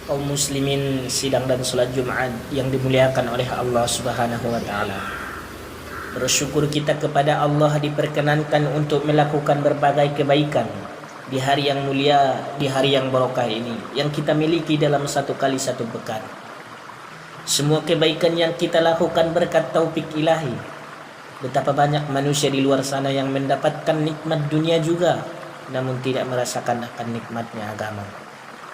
Kaum muslimin sidang dan salat Jumat yang dimuliakan oleh Allah Subhanahu wa taala. Bersyukur kita kepada Allah diperkenankan untuk melakukan berbagai kebaikan di hari yang mulia, di hari yang barokah ini yang kita miliki dalam satu kali satu pekan. Semua kebaikan yang kita lakukan berkat taufik ilahi. Betapa banyak manusia di luar sana yang mendapatkan nikmat dunia juga, namun tidak merasakan akan nikmatnya agama.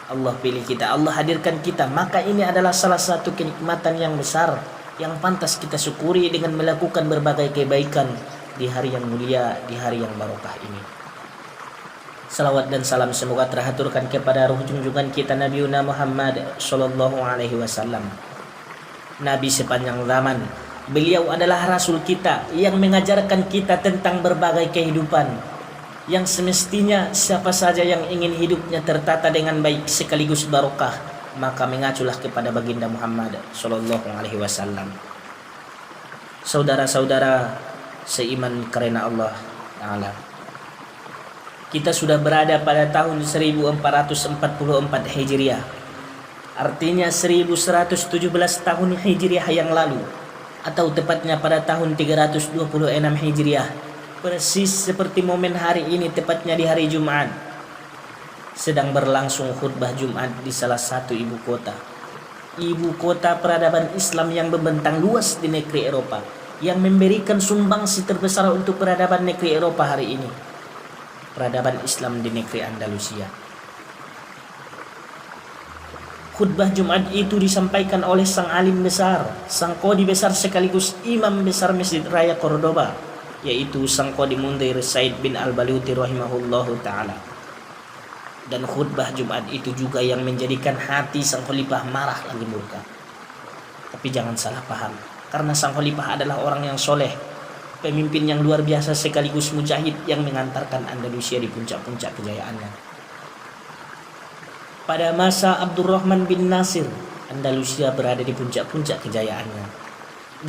Allah pilih kita, Allah hadirkan kita, maka ini adalah salah satu kenikmatan yang besar yang pantas kita syukuri dengan melakukan berbagai kebaikan di hari yang mulia, di hari yang barokah ini. Salawat dan salam semoga terhaturkan kepada ruh junjungan kita Nabi Muhammad sallallahu alaihi wasallam. Nabi sepanjang zaman. Beliau adalah rasul kita yang mengajarkan kita tentang berbagai kehidupan yang semestinya siapa saja yang ingin hidupnya tertata dengan baik sekaligus barokah, maka mengaculah kepada baginda Muhammad sallallahu alaihi wasallam. Saudara-saudara seiman karena Allah Ta'ala, kita sudah berada pada tahun 1444 Hijriah, artinya 1117 tahun Hijriah yang lalu, atau tepatnya pada tahun 326 Hijriah, persis seperti momen hari ini, tepatnya di hari Jumat, sedang berlangsung khutbah Jumat di salah satu ibu kota peradaban Islam yang membentang luas di negeri Eropa, yang memberikan sumbangsi terbesar untuk peradaban negeri Eropa hari ini, peradaban Islam di negeri Andalusia. Khutbah Jumat itu disampaikan oleh sang alim besar, sang qadhi besar sekaligus imam besar Masjid Raya Cordoba, yaitu sang qadhi Munzir Said bin Al-Baluti rahimahullahu ta'ala. Dan khutbah Jumat itu juga yang menjadikan hati sang khalifah marah lagi murka. Tapi jangan salah paham, karena sang khalifah adalah orang yang soleh, pemimpin yang luar biasa sekaligus mujahid yang mengantarkan Andalusia di puncak-puncak kejayaannya. Pada masa Abdurrahman bin Nasir, Andalusia berada di puncak-puncak kejayaannya.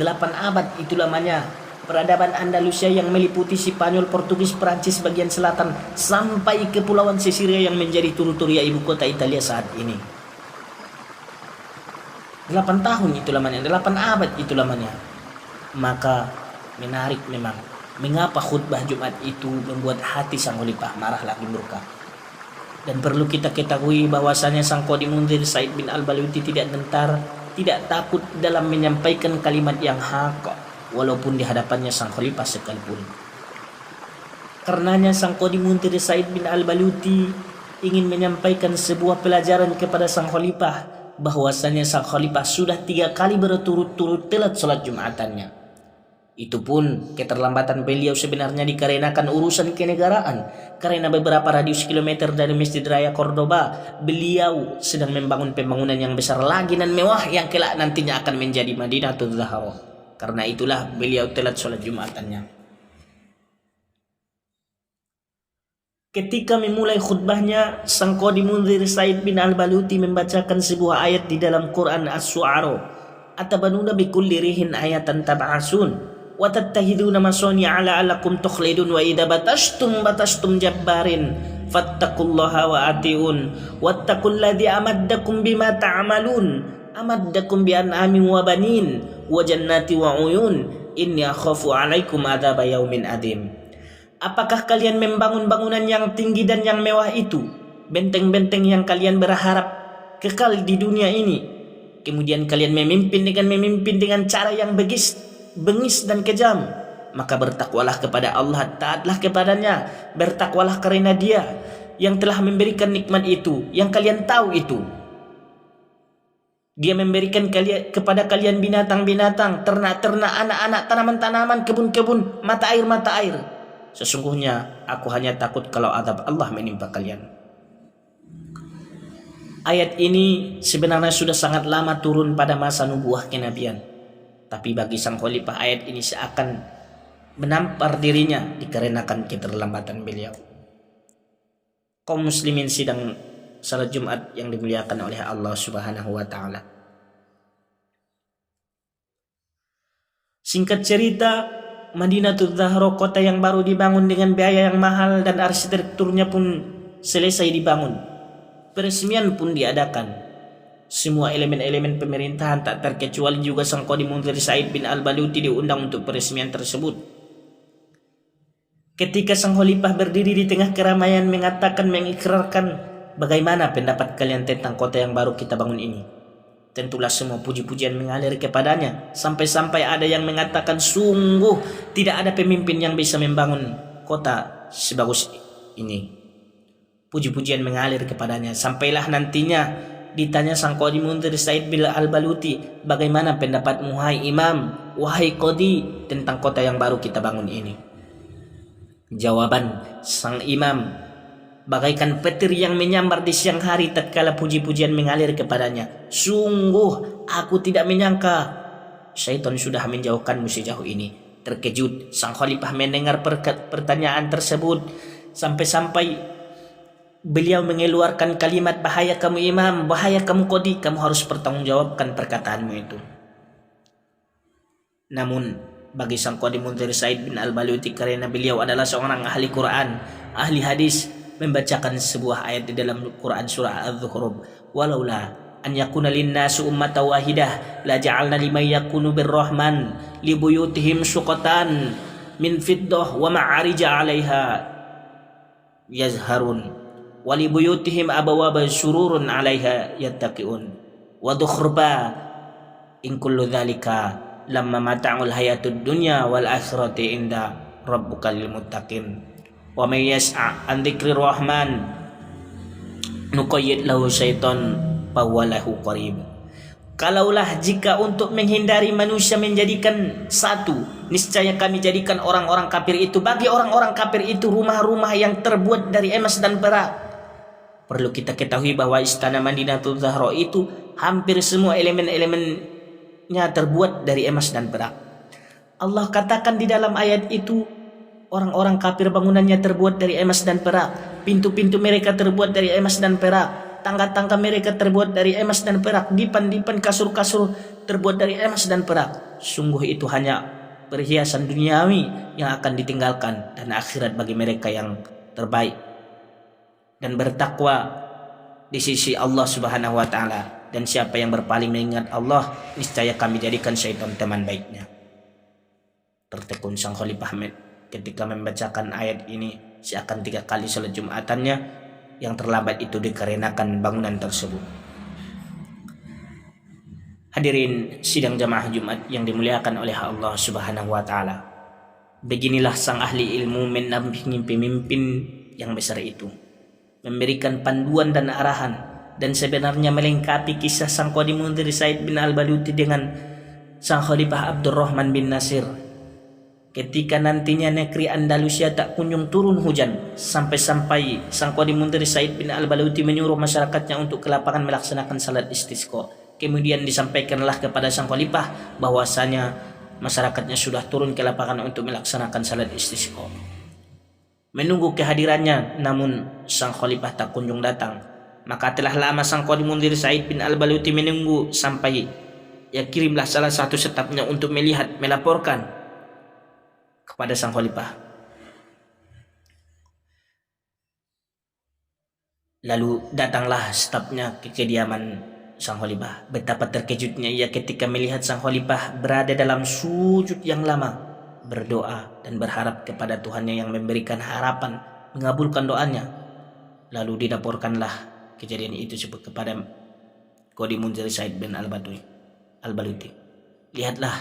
8 abad itu lamanya peradaban Andalusia yang meliputi Spanyol, Portugis, Perancis bagian selatan sampai kepulauan Sisilia yang menjadi Turuturia ibu kota Italia saat ini. 8 tahun itu lamanya, 8 abad itu lamanya. Maka menarik memang mengapa khutbah Jumat itu membuat hati sang khalifah marah lagi murka. Dan perlu kita ketahui bahwasanya sang qadhi Munzir Said bin Al-Baluti tidak gentar, tidak takut dalam menyampaikan kalimat yang hak, walaupun di hadapannya sang khalifah sekalipun. Karenanya sang qadhi Munzir Said bin Al-Baluti ingin menyampaikan sebuah pelajaran kepada sang khalifah, bahwasanya sang khalifah sudah 3 kali berturut-turut telat salat Jumatannya. Itu pun keterlambatan beliau sebenarnya dikarenakan urusan kenegaraan, karena beberapa radius kilometer dari Masjid Raya Cordoba beliau sedang membangun pembangunan yang besar lagi dan mewah yang kelak nantinya akan menjadi Madinatul Zahra. Karena itulah beliau telat sholat Jumatannya. Ketika memulai khutbahnya, sang qadhi Munzir Said bin Al-Baluti membacakan sebuah ayat di dalam Quran As-Su'ara, "Atabanuna bikulli rihin ayatan tab'asun wa tattahiduna masani'a la'allakum tukhlidun wa idza batashtum jabbarin fattaqullaha wa ati'un wattaqulladzi amaddakum bima ta'malun amaddakum bi an'amin wa banin wa jannati wa uyun inni akhafu 'alaikum adzab yaumin adzim." Apakah kalian membangun bangunan yang tinggi dan yang mewah itu, benteng-benteng yang kalian berharap kekal di dunia ini, kemudian kalian memimpin dengan cara yang bengis dan kejam, maka bertakwalah kepada Allah, taatlah kepadanya, bertakwalah karena Dia yang telah memberikan nikmat itu, yang kalian tahu itu. Dia memberikan kepada kalian binatang-binatang, ternak-ternak, anak-anak, tanaman-tanaman, kebun-kebun, mata air. Sesungguhnya aku hanya takut kalau azab Allah menimpa kalian. Ayat ini sebenarnya sudah sangat lama turun pada masa nubuah kenabian. Tapi bagi sang khalifah ayat ini seakan menampar dirinya dikarenakan keterlambatan beliau. Kaum muslimin sidang salat Jumat yang dimuliakan oleh Allah Subhanahu wa taala. Singkat cerita, Madinatul Zahra, kota yang baru dibangun dengan biaya yang mahal dan arsitekturnya pun selesai dibangun. Peresmian pun diadakan. Semua elemen-elemen pemerintahan tak terkecuali juga Sang Qadi Munzir Said bin Al-Baluti diundang untuk peresmian tersebut. Ketika Sang Khalifah berdiri di tengah keramaian mengikrarkan, bagaimana pendapat kalian tentang kota yang baru kita bangun ini? Tentulah semua puji-pujian mengalir kepadanya, sampai-sampai ada yang mengatakan sungguh tidak ada pemimpin yang bisa membangun kota sebagus ini. Puji-pujian mengalir kepadanya, sampailah nantinya ditanya Sang Qadi Munzir Said bin Al-Baluti, bagaimana pendapatmu wahai imam, wahai qadi, tentang kota yang baru kita bangun ini? Jawaban sang imam bagaikan petir yang menyambar di siang hari tatkala puji-pujian mengalir kepadanya. Sungguh aku tidak menyangka syaitan sudah menjauhkanmu sejauh ini. Terkejut Sang Khalifah mendengar pertanyaan tersebut, sampai-sampai beliau mengeluarkan kalimat, bahaya kamu imam, bahaya kamu qadi, kamu harus pertanggungjawabkan perkataanmu itu. Namun bagi Sang Qadi Munzir Said bin Al-Baluti, karena beliau adalah seorang ahli Quran, ahli hadis, membacakan sebuah ayat di dalam Quran surah Az-Zukhruf, walaula an yakuna linnasu ummatan wahidah la ja'alna liman yakunu birrahman li buyutihim suqatan min fiddah wa ma'arija 'alaiha yazharun wali buyutihim abawaba sururun 'alaiha yattaqiun wa dukhruba in kullu dzalika lamma mata'ul hayatud dunya wal akhirati inda rabbukal lil muttaqin wa may yas'a an dzikrir rahman nuqayyid lahu syaiton fawalahu qarib. Kalaulah jika untuk menghindari manusia menjadikan satu, niscaya kami jadikan orang-orang kafir itu, bagi orang-orang kafir itu rumah-rumah yang terbuat dari emas dan perak. Perlu kita ketahui bahwa istana Madinatul Zahra itu hampir semua elemen-elemennya terbuat dari emas dan perak. Allah katakan di dalam ayat itu, orang-orang kafir bangunannya terbuat dari emas dan perak, pintu-pintu mereka terbuat dari emas dan perak, tangga-tangga mereka terbuat dari emas dan perak, dipan-dipan, kasur-kasur terbuat dari emas dan perak. Sungguh itu hanya perhiasan duniawi yang akan ditinggalkan, dan akhirat bagi mereka yang terbaik dan bertakwa di sisi Allah Subhanahu wa taala. Dan siapa yang berpaling mengingat Allah, niscaya kami jadikan syaitan teman baiknya. Tertekun Sang Khalifah ketika membacakan ayat ini. Seakan 3 kali salat Jumatannya yang terlambat itu dikarenakan bangunan tersebut. Hadirin sidang jamaah Jumat yang dimuliakan oleh Allah Subhanahu wa taala. Beginilah sang ahli ilmu mendampingi pemimpin yang besar itu, memberikan panduan dan arahan, dan sebenarnya melengkapi kisah Sang Qadi Munzir Said bin Al-Baluti dengan Sang Khalifah Abdurrahman bin Nasir. Ketika nantinya negeri Andalusia tak kunjung turun hujan, sampai-sampai Sang Qadi Munzir Said bin Al-Baluti menyuruh masyarakatnya untuk ke lapangan melaksanakan salat istisqa. Kemudian disampaikanlah kepada Sang Khalifah bahwasanya masyarakatnya sudah turun ke lapangan untuk melaksanakan salat istisqa. Menunggu kehadirannya, namun Sang Khalifah tak kunjung datang. Maka telah lama Sang Qadi Munzir Said bin Al-Baluti menunggu, sampai ya kirimlah salah satu stafnya untuk melaporkan kepada Sang Khalifah. Lalu datanglah stafnya ke kediaman Sang Khalifah. Betapa terkejutnya ia ketika melihat Sang Khalifah berada dalam sujud yang lama, berdoa dan berharap kepada Tuhannya yang memberikan harapan, mengabulkan doanya. Lalu dilaporkanlah kejadian itu kepada Qadi Munzir Said bin Al-Baluti. Lihatlah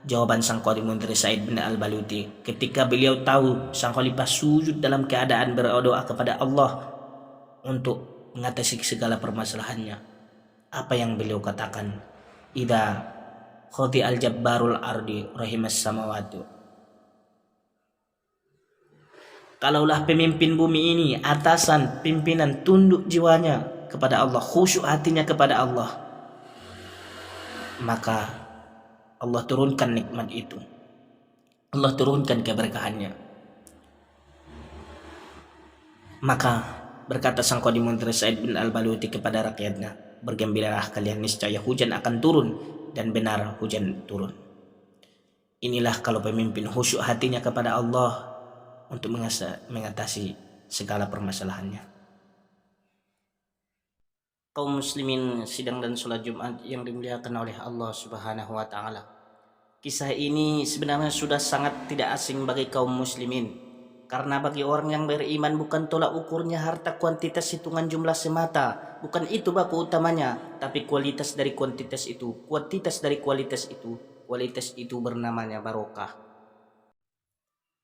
jawaban Sang Qadi Munzir Said bin Al-Baluti ketika beliau tahu Sang Khalifah sujud dalam keadaan berdoa kepada Allah untuk mengatasi segala permasalahannya. Apa yang beliau katakan? Idza khati al-jabbarul ardi rahimas samawati. Kalaulah pemimpin bumi ini, atasan, pimpinan, tunduk jiwanya kepada Allah, khusyuk hatinya kepada Allah, maka Allah turunkan nikmat itu, Allah turunkan keberkahannya. Maka berkata Sang Qadi Munzir Said bin Al-Baluti kepada rakyatnya, bergembiralah kalian, niscaya hujan akan turun, dan benar hujan turun. Inilah kalau pemimpin khusyuk hatinya kepada Allah untuk mengatasi segala permasalahannya. Kaum muslimin sidang dan sholat Jumat yang dimuliakan oleh Allah Subhanahu wa taala. Kisah ini sebenarnya sudah sangat tidak asing bagi kaum muslimin. Karena bagi orang yang beriman bukan tolak ukurnya harta kuantitas hitungan jumlah semata. Bukan itu baku utamanya, tapi kualitas dari kuantitas itu. Kuantitas dari kualitas itu. Kualitas itu bernamanya barokah.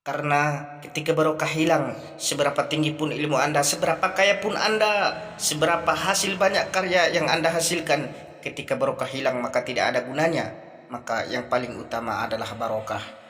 Karena ketika barokah hilang, seberapa tinggi pun ilmu Anda, seberapa kaya pun Anda, seberapa hasil banyak karya yang Anda hasilkan, ketika barokah hilang maka tidak ada gunanya. Maka yang paling utama adalah barokah.